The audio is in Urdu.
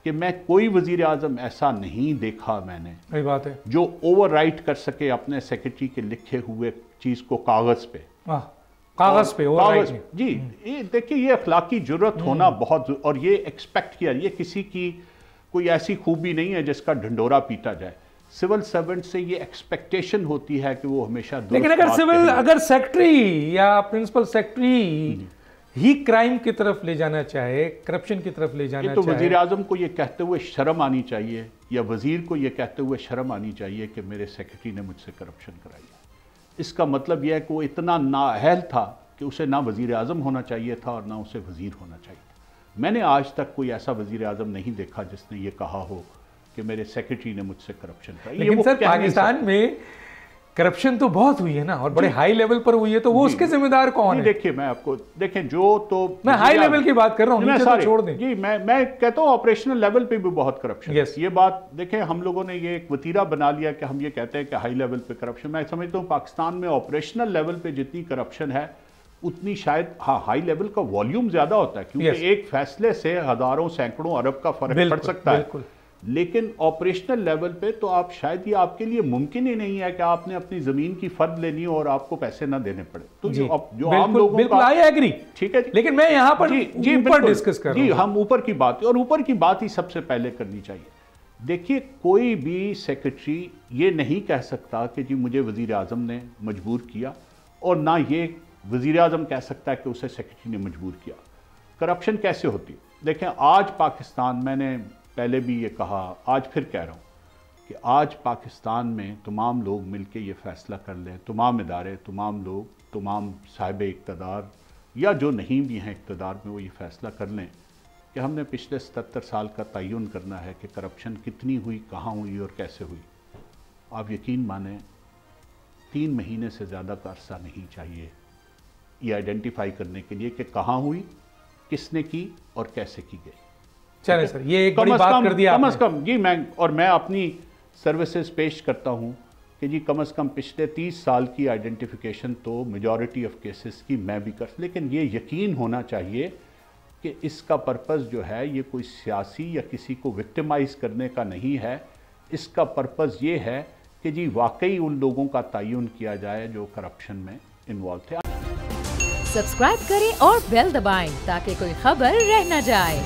کہ میں کوئی وزیر اعظم ایسا نہیں دیکھا میں نے صحیح بات ہے جو اوور رائٹ کر سکے اپنے سیکرٹری کے لکھے ہوئے چیز کو کاغذ پہ. کاغذ پہ جی دیکھیے یہ اخلاقی جرت ہونا بہت، اور یہ ایکسپیکٹ کیا، یہ کسی کی کوئی ایسی خوبی نہیں ہے جس کا ڈھنڈورا پیٹا جائے. سول سرونٹ سے یہ ایکسپیکٹیشن ہوتی ہے کہ وہ ہمیشہ درست. لیکن اگر سیکرٹری یا پرنسپل سیکرٹری ہی کرائم کی طرف لے جانا چاہے، کرپشن کی طرف لے جانا تو چاہے، وزیر اعظم کو یہ کہتے ہوئے شرم آنی چاہیے، یا وزیر کو یہ کہتے ہوئے شرم آنی چاہیے کہ میرے سیکرٹری نے مجھ سے کرپشن کرائی ہے. اس کا مطلب یہ ہے کہ وہ اتنا نااہل تھا کہ اسے نہ وزیر اعظم ہونا چاہیے تھا اور نہ اسے وزیر ہونا چاہیے تھا. میں نے آج تک کوئی ایسا وزیر اعظم نہیں دیکھا جس نے یہ کہا ہو کہ میرے سیکرٹری نے مجھ سے کرپشن کرائی. لیکن سر پاکستان میں کرپشن تو بہت ہوئی ہے نا، اور بڑے ہائی لیول پر ہوئی ہے، تو وہ اس کے ذمہ دار کون ہے؟ دیکھیں میں آپ کو جو تو میں ہائی لیول کی بات کر رہا ہوں، نیچے تو چھوڑ دیں. جی میں کہتا ہوں آپریشنل لیول پہ بھی بہت کرپشن. یہ بات دیکھیں، ہم لوگوں نے یہ ایک وتیرہ بنا لیا کہ ہم یہ کہتے ہیں کہ ہائی لیول پہ کرپشن. میں سمجھتا ہوں پاکستان میں آپریشنل لیول پہ جتنی کرپشن ہے اتنی شاید ہائی لیول کا والیوم زیادہ ہوتا ہے، کیونکہ ایک فیصلے سے ہزاروں سینکڑوں ارب کا فرق پڑ سکتا ہے. لیکن آپریشنل لیول پہ تو آپ شاید یہ آپ کے لیے ممکن ہی نہیں ہے کہ آپ نے اپنی زمین کی فرد لینی ہو اور آپ کو پیسے نہ دینے پڑے. تو جو عام لوگوں بالکل آئی ایگری، ٹھیک ہے، لیکن میں یہاں پر اوپر ڈسکس کر رہا ہوں. جی ہم اوپر کی بات، اور اوپر کی بات ہی سب سے پہلے کرنی چاہیے. دیکھیے کوئی بھی سیکرٹری یہ نہیں کہہ سکتا کہ جی مجھے وزیر اعظم نے مجبور کیا، اور نہ یہ وزیر اعظم کہہ سکتا ہے کہ اسے سیکرٹری نے مجبور کیا. کرپشن کیسے ہوتی ہے؟ دیکھیں آج پاکستان، میں نے پہلے بھی یہ کہا، آج پھر کہہ رہا ہوں کہ آج پاکستان میں تمام لوگ مل کے یہ فیصلہ کر لیں، تمام ادارے، تمام لوگ، تمام صاحب اقتدار یا جو نہیں بھی ہیں اقتدار میں، وہ یہ فیصلہ کر لیں کہ ہم نے پچھلے 77 سال کا تعین کرنا ہے کہ کرپشن کتنی ہوئی، کہاں ہوئی اور کیسے ہوئی. آپ یقین مانیں 3 مہینے سے زیادہ کا عرصہ نہیں چاہیے یہ آئیڈینٹیفائی کرنے کے لیے کہ کہاں ہوئی، کس نے کی اور کیسے کی گئی. چلیں سر، یہ ایک بڑی بات کر دیا کم از کم. جی میں اپنی سروسز پیش کرتا ہوں کہ جی کم از کم پچھلے 30 سال کی آئیڈینٹیفیکیشن تو میجورٹی آف کیسز کی میں بھی لیکن یہ یقین ہونا چاہیے کہ اس کا پرپس جو ہے یہ کوئی سیاسی یا کسی کو وکٹمائز کرنے کا نہیں ہے. اس کا پرپس یہ ہے کہ جی واقعی ان لوگوں کا تعین کیا جائے جو کرپشن میں انوالو تھے. سبسکرائب کریں اور بیل دبائیں تاکہ کوئی خبر رہ نہ جائے.